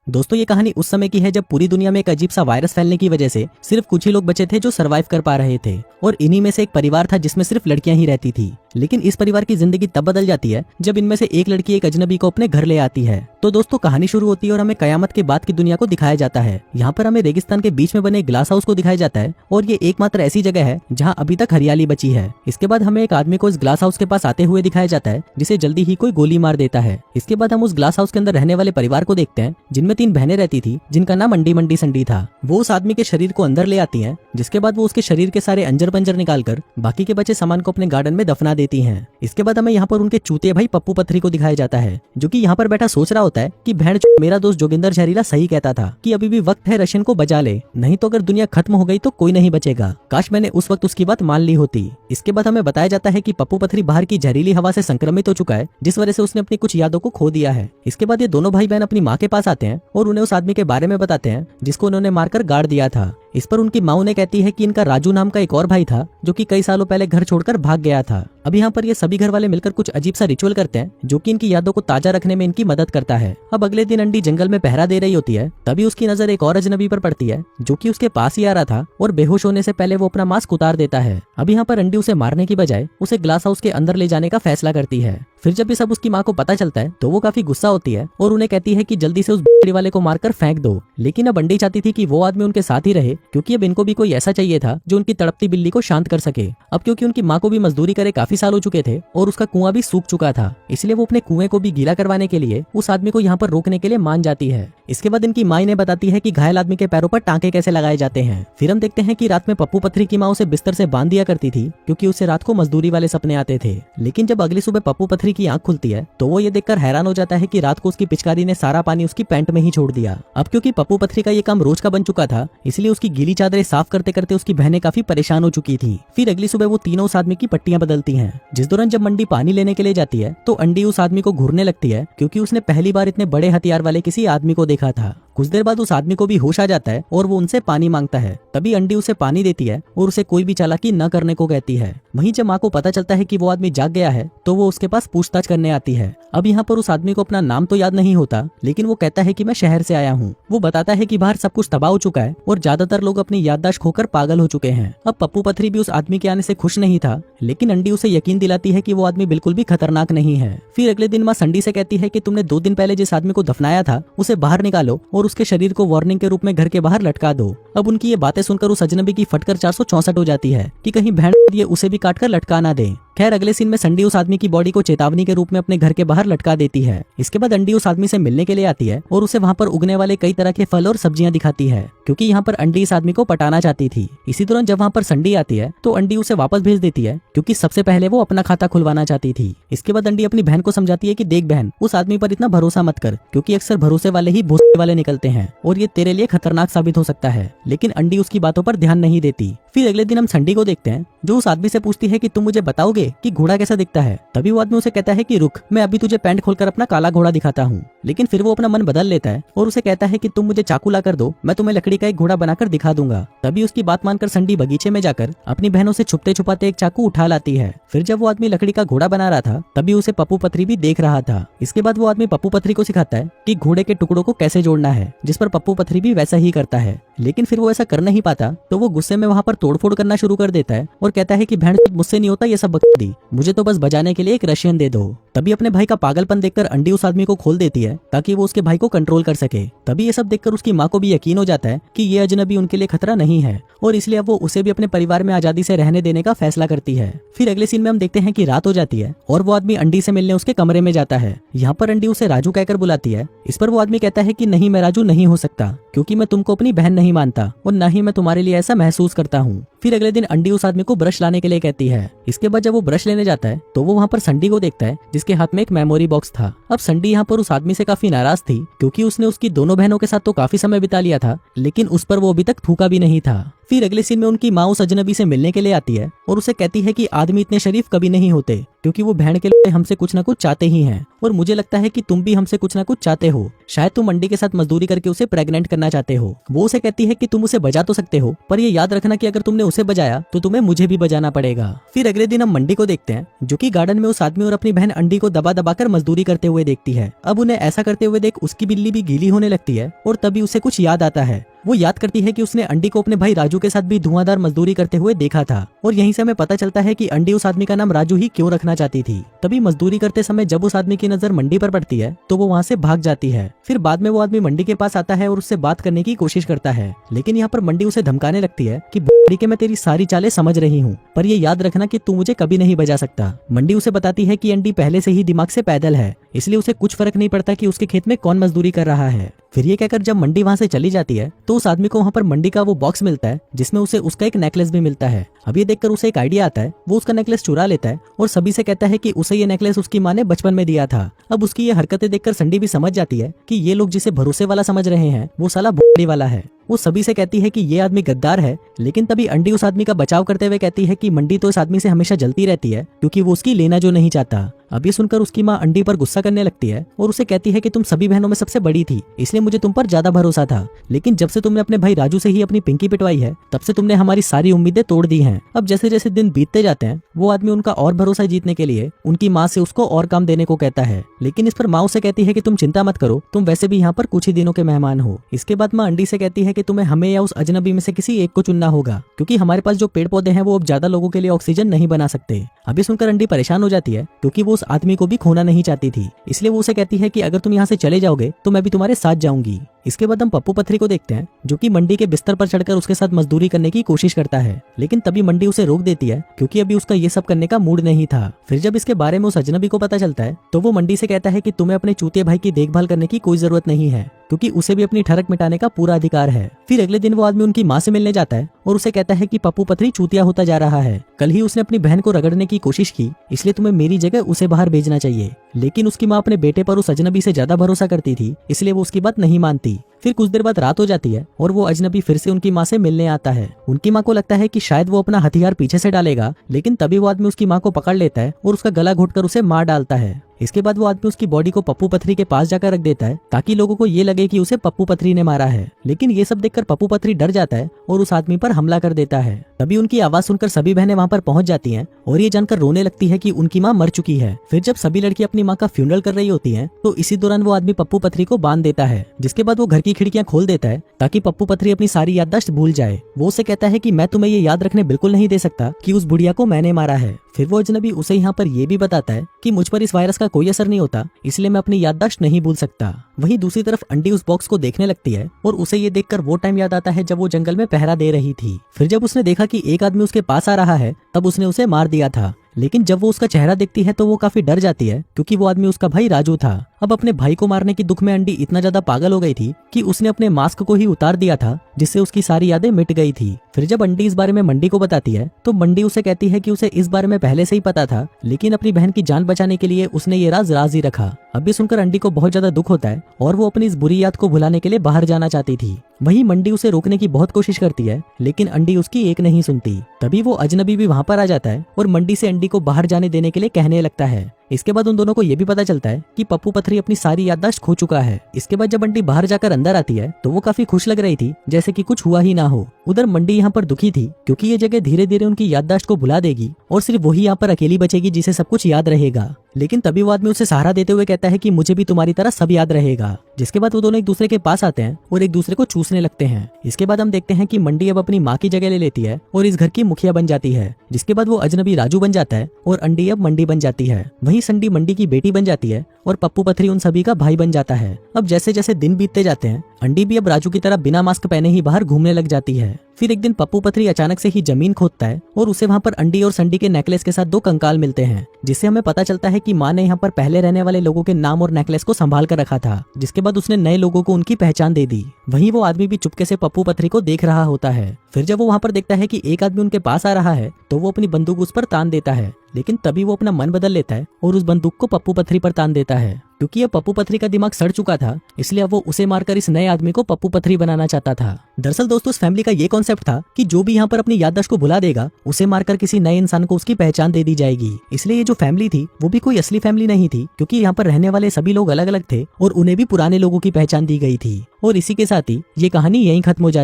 दोस्तों ये कहानी उस समय की है जब पूरी दुनिया में एक अजीब सा वायरस फैलने की वजह से सिर्फ कुछ ही लोग बचे थे जो सरवाइव कर पा रहे थे, और इन्हीं में से एक परिवार था जिसमें सिर्फ लड़कियां ही रहती थी। लेकिन इस परिवार की जिंदगी तब बदल जाती है जब इनमें से एक लड़की एक अजनबी को अपने घर ले आती है। तो दोस्तों कहानी शुरू होती है और हमें कयामत के बाद की दुनिया को दिखाया जाता है। यहाँ पर हमें रेगिस्तान के बीच में बने ग्लास हाउस को दिखाया जाता है और ये एकमात्र ऐसी जगह है जहाँ अभी तक हरियाली बची है। इसके बाद हमें एक आदमी को इस ग्लास हाउस के पास आते हुए दिखाया जाता है जिसे जल्दी ही कोई गोली मार देता है। इसके बाद हम उस ग्लास हाउस के अंदर रहने वाले परिवार को देखते हैं जिनमें 3 बहनें रहती थी जिनका नाम अंडी मंडी संडी था। वो उस आदमी के शरीर को अंदर ले आती हैं, जिसके बाद वो उसके शरीर के सारे अंजर पंजर निकालकर बाकी के बचे सामान को अपने गार्डन में दफना देती हैं। इसके बाद हमें यहाँ पर उनके चूते भाई पप्पू पथरी को दिखाया जाता है जो कि यहाँ पर बैठा सोच रहा होता है कि भेड़ मेरा दोस्त जोगिंदर जहरीला सही कहता था कि अभी भी वक्त है रशियन को बचा ले, नहीं तो अगर दुनिया खत्म हो गई तो कोई नहीं बचेगा। काश मैंने उस वक्त उसकी बात मान ली होती। इसके बाद हमें बताया जाता है कि पप्पू पथरी बाहर की जहरीली हवा से संक्रमित हो चुका है जिस वजह से उसने अपनी कुछ यादों को खो दिया है। इसके बाद ये दोनों भाई बहन अपनी माँ के पास आते हैं और उन्हें उस आदमी के बारे में बताते हैं जिसको उन्होंने मारकर गाड़ दिया था। इस पर उनकी माँ उन्हें कहती है कि इनका राजू नाम का एक और भाई था जो कि कई सालों पहले घर छोड़कर भाग गया था। अब यहाँ पर ये सभी घर वाले मिलकर कुछ अजीब सा रिचुअल करते हैं जो कि इनकी यादों को ताजा रखने में इनकी मदद करता है। अब अगले दिन अंडी जंगल में पहरा दे रही होती है, तभी उसकी नजर एक और अजनबी पर पड़ती है जो कि उसके पास ही आ रहा था और बेहोश होने से पहले वो अपना मास्क उतार देता है। अब यहाँ पर अंडी उसे मारने की बजाय उसे ग्लास हाउस के अंदर ले जाने का फैसला करती है। फिर जब ये सब उसकी माँ को पता चलता है तो वो काफी गुस्सा होती है और उन्हें कहती है कि जल्दी से उस बिल्ली वाले को मारकर फेंक दो। लेकिन अब अंडी चाहती थी कि वो आदमी उनके साथ ही रहे क्योंकि अब इनको भी कोई ऐसा चाहिए था जो उनकी तड़पती बिल्ली को शांत कर सके। अब क्योंकि उनकी माँ को भी मजदूरी करे काफी साल हो चुके थे और उसका कुआं भी सूख चुका था, इसलिए वो अपने कुएं को भी गीला करवाने के लिए उस आदमी को यहाँ पर रोकने के लिए मान जाती है। इसके बाद इनकी माँ इन्हें बताती है कि घायल आदमी के पैरों पर टांके कैसे लगाए जाते हैं। फिर हम देखते हैं कि रात में पप्पू पथरी की माँ उसे बिस्तर से बांध दिया करती थी क्योंकि उसे रात को मजदूरी वाले सपने आते थे। लेकिन जब अगली सुबह पप्पू पथरी की आंख खुलती है तो वो ये देखकर हैरान हो जाता है कि रात को उसकी पिचकारी ने सारा पानी उसकी पैंट में ही छोड़ दिया। अब क्योंकि पप्पू पथरी का ये काम रोज का बन चुका था इसलिए उसकी गीली चादरें साफ करते करते उसकी बहनें काफी परेशान हो चुकी थी। फिर अगली सुबह वो तीनों उस आदमी की पट्टियां बदलती हैं। जिस दौरान जब मंडी पानी लेने के लिए जाती है तो अंडी उस आदमी को घूरने लगती है क्योंकि उसने पहली बार इतने बड़े हथियार वाले किसी आदमी को देखा था। कुछ देर बाद उस आदमी को भी होश आ जाता है और वो उनसे पानी मांगता है। तभी अंडी उसे पानी देती है और उसे कोई भी चालाकी न करने को कहती है। वहीं जब माँ को पता चलता है कि वो आदमी जाग गया है तो वो उसके पास पूछताछ करने आती है। अब यहाँ पर उस आदमी को अपना नाम तो याद नहीं होता, लेकिन वो कहता है कि मैं शहर से आया हूँ। वो बताता है कि बाहर सब कुछ तबाह हो चुका है और ज्यादातर लोग अपनी याददाश्त खोकर पागल हो चुके हैं। अब पप्पू पथरी भी उस आदमी के आने से खुश नहीं था, लेकिन अंडी उसे यकीन दिलाती है कि वो आदमी बिल्कुल भी खतरनाक नहीं है। फिर अगले दिन माँ संडी से कहती है कि तुमने 2 दिन पहले जिस आदमी को दफनाया था उसे बाहर निकालो और उसके शरीर को वार्निंग के रूप में घर के बाहर लटका दो। अब उनकी ये बातें सुनकर उस अजनबी की फटकर 464 हो जाती है कि कहीं बहन ये उसे भी काटकर लटका ना दे। खैर अगले सीन में संडी उस आदमी की बॉडी को चेतावनी के रूप में अपने घर के बाहर लटका देती है। इसके बाद अंडी उस आदमी से मिलने के लिए आती है और उसे वहाँ पर उगने वाले कई तरह के फल और सब्जियां दिखाती है क्योंकि यहाँ पर अंडी इस आदमी को पटाना चाहती थी। इसी दौरान जब वहाँ पर संडी आती है तो अंडी उसे वापस भेज देती है क्योंकि सबसे पहले वो अपना खाता खुलवाना चाहती थी। इसके बाद अंडी अपनी बहन को समझाती है कि देख बहन, उस आदमी पर इतना भरोसा मत कर क्योंकि अक्सर भरोसे वाले ही भोसले वाले निकलते हैं और ये तेरे लिए खतरनाक साबित हो सकता है। लेकिन अंडी उसकी बातों पर ध्यान नहीं देती। फिर अगले दिन हम संडी को देखते हैं जो उस आदमी से पूछती है कि तुम मुझे बताओगे कि घोड़ा कैसा दिखता है। तभी वो आदमी उसे कहता है कि रुक, मैं अभी तुझे पैंट खोलकर अपना काला घोड़ा दिखाता हूँ। लेकिन फिर वो अपना मन बदल लेता है और उसे कहता है कि तुम मुझे चाकू ला कर दो, मैं तुम्हें लकड़ी का एक घोड़ा बनाकर दिखा दूंगा। तभी उसकी बात मानकर संडी बगीचे में जाकर अपनी बहनों से छुपते छुपाते एक चाकू उठा लाती है। फिर जब वो आदमी लकड़ी का घोड़ा बना रहा था तभी उसे पप्पू पथरी भी देख रहा था। इसके बाद वो आदमी पप्पू पथरी को सिखाता है कि घोड़े के टुकड़ों को कैसे जोड़ना है, जिस पर पप्पू पथरी भी वैसा ही करता है। लेकिन फिर वो ऐसा कर नहीं पाता तो वो गुस्से में वहाँ पर तोड़फोड़ करना शुरू कर देता है और कहता है कि बहन मुझसे नहीं होता ये सब बकवादी, मुझे तो बस बजाने के लिए एक रशियन दे दो। तभी अपने भाई का पागलपन देखकर अंडी उस आदमी को खोल देती है ताकि वो उसके भाई को कंट्रोल कर सके। तभी ये सब देखकर उसकी माँ को भी यकीन हो जाता है कि ये अजनबी उनके लिए खतरा नहीं है और इसलिए अब वो उसे भी अपने परिवार में आजादी से रहने देने का फैसला करती है। फिर अगले सीन में हम देखते हैं कि रात हो जाती है और वो आदमी अंडी से मिलने उसके कमरे में जाता है। यहाँ पर अंडी उसे राजू कहकर बुलाती है। इस पर वो आदमी कहता है कि नहीं, मैं राजू नहीं हो सकता क्योंकि मैं तुमको अपनी बहन नहीं मानता और न ही मैं तुम्हारे लिए ऐसा महसूस करता हूँ। फिर अगले दिन अंडी उस आदमी को ब्रश लाने के लिए कहती है। इसके बाद जब वो ब्रश लेने जाता है तो वो वहाँ पर संडी को देखता है जिसके हाथ में एक मेमोरी बॉक्स था। अब संडी यहाँ पर उस आदमी से काफी नाराज थी क्योंकि उसने उसकी दोनों बहनों के साथ तो काफी समय बिता लिया था, लेकिन उस पर वो अभी तक थूका भी नहीं था। फिर अगले सीन में उनकी माँ उस अजनबी से मिलने के लिए आती है और उसे कहती है कि आदमी इतने शरीफ कभी नहीं होते, क्योंकि वो बहन के लिए हमसे कुछ ना कुछ चाहते ही हैं, और मुझे लगता है कि तुम भी हमसे कुछ ना कुछ चाहते हो। शायद तुम अंडी के साथ मजदूरी करके उसे प्रेग्नेंट करना चाहते हो। वो उसे कहती है कि तुम उसे बजा तो सकते हो, पर ये याद रखना कि अगर तुमने उसे बजाया तो तुम्हें मुझे भी बजाना पड़ेगा। फिर अगले दिन हम मंडी को देखते हैं, जो कि गार्डन में उस आदमी और अपनी बहन अंडी को दबा दबा कर मजदूरी करते हुए देखती है। अब उन्हें ऐसा करते हुए देख उसकी बिल्ली भी गीली होने लगती है और तभी उसे कुछ याद आता है। वो याद करती है कि उसने अंडी को अपने भाई राजू के साथ भी धुआंधार मजदूरी करते हुए देखा था, और यहीं से हमें पता चलता है कि अंडी उस आदमी का नाम राजू ही क्यों रखना चाहती थी। तभी मजदूरी करते समय जब उस आदमी की नजर मंडी पर पड़ती है तो वो वहाँ से भाग जाती है। फिर बाद में वो आदमी मंडी के पास आता है और उससे बात करने की कोशिश करता है, लेकिन यहाँ पर मंडी उसे धमकाने लगती है कि बुढ़ी के मैं तेरी सारी चालें समझ रही हूँ, पर ये याद रखना कि तू मुझे कभी नहीं बजा सकता। मंडी उसे बताती है कि अंडी पहले से ही दिमाग से पैदल है, इसलिए उसे कुछ फर्क नहीं पड़ता कि उसके खेत में कौन मजदूरी कर रहा है। फिर ये कहकर जब मंडी वहाँ से चली जाती है तो उस आदमी को वहाँ पर मंडी का वो बॉक्स मिलता है जिसमें उसे उसका एक नेकलेस भी मिलता है। अब ये देखकर उसे एक आइडिया आता है, वो उसका नेकलेस चुरा लेता है और सभी से कहता है कि उसे ये नेकलेस उसकी माँ ने बचपन में दिया था। अब उसकी ये हरकतें देखकर संडी भी समझ जाती है कि ये लोग जिसे भरोसे वाला समझ रहे हैं वो साला बुढ़ी वाला है। वो सभी से कहती है कि ये आदमी गद्दार है, लेकिन तभी अंडी उस आदमी का बचाव करते हुए कहती है कि मंडी तो इस आदमी से हमेशा जलती रहती है क्योंकि वो उसकी लेना जो नहीं चाहता। अब ये सुनकर उसकी माँ अंडी पर गुस्सा करने लगती है और उसे कहती है कि तुम सभी बहनों में सबसे बड़ी थी, इसलिए मुझे तुम पर ज्यादा भरोसा था, लेकिन जब से तुमने अपने भाई राजू से ही अपनी पिंकी पिटवाई है तब से तुमने हमारी सारी उम्मीदें तोड़ दी हैं। अब जैसे जैसे दिन बीतते जाते हैं वो आदमी उनका और भरोसा जीतने के लिए उनकी माँ से उसको और काम देने को कहता है, लेकिन इस पर माँ उसे कहती है कि तुम चिंता मत करो, तुम वैसे भी यहाँ पर कुछ ही दिनों के मेहमान हो। इसके बाद माँ अंडी से कहती है कि तुम्हें हमें या उस अजनबी में से किसी एक को चुनना होगा, क्योंकि हमारे पास जो पेड़ पौधे हैं वो अब ज्यादा लोगों के लिए ऑक्सीजन नहीं बना सकते। अभी सुनकर अंडी परेशान हो जाती है क्योंकि वो उस आदमी को भी खोना नहीं चाहती थी, इसलिए वो उसे कहती है कि अगर तुम यहाँ से चले जाओगे तो मैं भी तुम्हारे साथ जाऊंगी। इसके बाद हम पप्पू पथरी को देखते हैं, जो कि मंडी के बिस्तर पर चढ़कर उसके साथ मजदूरी करने की कोशिश करता है, लेकिन तभी मंडी उसे रोक देती है क्योंकि अभी उसका ये सब करने का मूड नहीं था। फिर जब इसके बारे में उस अजनबी को पता चलता है तो वो मंडी से कहता है कि तुम्हें अपने चूतिया भाई की देखभाल करने की कोई जरूरत नहीं है, क्योंकि उसे भी अपनी ठरक मिटाने का पूरा अधिकार है। फिर अगले दिन वो आदमी उनकी माँ से मिलने जाता है और उसे कहता है कि पप्पू पथरी चूतिया होता जा रहा है, कल ही उसने अपनी बहन को रगड़ने की कोशिश की, इसलिए तुम्हें मेरी जगह उसे बाहर भेजना चाहिए। लेकिन उसकी माँ अपने बेटे पर उस अजनबी से ज्यादा भरोसा करती थी, इसलिए वो उसकी बात नहीं मानती। फिर कुछ देर बाद रात हो जाती है और वो अजनबी फिर से उनकी माँ से मिलने आता है। उनकी माँ को लगता है कि शायद वो अपना हथियार पीछे से डालेगा, लेकिन तभी वो आदमी उसकी माँ को पकड़ लेता है और उसका गला घोटकर उसे मार डालता है। इसके बाद वो आदमी उसकी बॉडी को पप्पू पथरी के पास जाकर रख देता है ताकि लोगों को ये लगे कि उसे पप्पू पथरी ने मारा है, लेकिन ये सब देखकर पप्पू पथरी डर जाता है और उस आदमी पर हमला कर देता है। तभी उनकी आवाज सुनकर सभी बहनें वहाँ पर पहुंच जाती हैं और ये जानकर रोने लगती है कि उनकी माँ मर चुकी है। फिर जब सभी लड़की अपनी माँ का फ्यूनरल कर रही होती हैं तो इसी दौरान वो आदमी पप्पू पथरी को बांध देता है, जिसके बाद वो घर की खिड़कियां खोल देता है ताकि पप्पू पथरी अपनी सारी याददाश्त भूल जाए। वो उसे कहता है कि मैं तुम्हें ये याद रखने बिल्कुल नहीं दे सकता कि उस बुढ़िया को मैंने मारा है। फिर वो अजनबी उसे यहाँ पर ये भी बताता है कि मुझ पर इस वायरस का कोई असर नहीं होता, इसलिए मैं अपनी याददाश्त नहीं भूल सकता। वहीं दूसरी तरफ अंडी उस बॉक्स को देखने लगती है और उसे ये देखकर वो टाइम याद आता है जब वो जंगल में पहरा दे रही थी। फिर जब उसने देखा कि एक आदमी उसके पास आ रहा है तब उसने उसे मार दिया था, लेकिन जब वो उसका चेहरा देखती है तो वो काफी डर जाती है क्योंकि वो आदमी उसका भाई राजू था। अब अपने भाई को मारने की दुख में अंडी इतना ज्यादा पागल हो गई थी कि उसने अपने मास्क को ही उतार दिया था, जिससे उसकी सारी यादें मिट गई थी। फिर जब अंडी इस बारे में मंडी को बताती है तो मंडी उसे कहती है कि उसे इस बारे में पहले से ही पता था, लेकिन अपनी बहन की जान बचाने के लिए उसने ये राज राज ही रखा। अब ये सुनकर अंडी को बहुत ज्यादा दुख होता है और वो अपनी इस बुरी याद को भुलाने के लिए बाहर जाना चाहती थी। वहीं मंडी उसे रोकने की बहुत कोशिश करती है, लेकिन अंडी उसकी एक नहीं सुनती। तभी वो अजनबी भी वहाँ पर आ जाता है और मंडी से अंडी को बाहर जाने देने के लिए कहने लगता है। इसके बाद उन दोनों को ये भी पता चलता है कि पप्पू पथरी अपनी सारी याददाश्त खो चुका है। इसके बाद जब अंडी बाहर जाकर अंदर आती है तो वो काफी खुश लग रही थी, जैसे कि कुछ हुआ ही ना हो। उधर मंडी यहाँ पर दुखी थी क्योंकि ये जगह धीरे धीरे उनकी याददाश्त को भुला देगी और सिर्फ वही यहाँ पर अकेली बचेगी जिसे सब कुछ याद रहेगा। लेकिन तभी वो आदमी उसे सहारा देते हुए कहता है कि मुझे भी तुम्हारी तरह सब याद रहेगा। जिसके बाद वो दोनों एक दूसरे के पास आते हैं और एक दूसरे को चूसने लगते हैं। इसके बाद हम देखते हैं कि मंडी अब अपनी माँ की जगह ले लेती है और इस घर की मुखिया बन जाती है। जिसके बाद वो अजनबी राजू बन जाता है और अंडी अब मंडी बन जाती है। वहीं संडी मंडी की बेटी बन जाती है और पप्पू पथरी उन सभी का भाई बन जाता है। अब जैसे जैसे दिन बीतते जाते हैं अंडी भी अब राजू की तरह बिना मास्क पहने ही बाहर घूमने लग जाती है। फिर एक दिन पप्पू पथरी अचानक से ही जमीन खोदता है और उसे वहाँ पर अंडी और संडी के नेकलेस के साथ दो कंकाल मिलते हैं, जिससे हमें पता चलता है कि माँ ने यहाँ पर पहले रहने वाले लोगों के नाम और नेकलेस को संभाल कर रखा था। जिसके बाद उसने नए लोगों को उनकी पहचान दे दी। वहीं वो आदमी भी चुपके से पप्पू पथरी को देख रहा होता है। फिर जब वो वहाँ पर देखता है कि एक आदमी उनके पास आ रहा है तो वो अपनी बंदूक उस पर तान देता है, लेकिन तभी वो अपना मन बदल लेता है और उस बंदूक को पप्पू पथरी पर तान देता है। क्योंकि ये पप्पू पथरी का दिमाग सड़ चुका था, इसलिए अब वो उसे मारकर इस नए आदमी को पप्पू पथरी बनाना चाहता था। दरअसल दोस्तों उस फैमिली का ये कॉन्सेप्ट था कि जो भी यहाँ पर अपनी याददाश्त को भुला देगा उसे मारकर किसी नए इंसान को उसकी पहचान दे दी जाएगी। इसलिए ये जो फैमिली थी वो भी कोई असली फैमिली नहीं थी, क्योंकि यहाँ पर रहने वाले सभी लोग अलग अलग थे और उन्हें भी पुराने लोगों की पहचान दी गई थी। और इसी के साथ ही ये कहानी यहीं खत्म हो जाती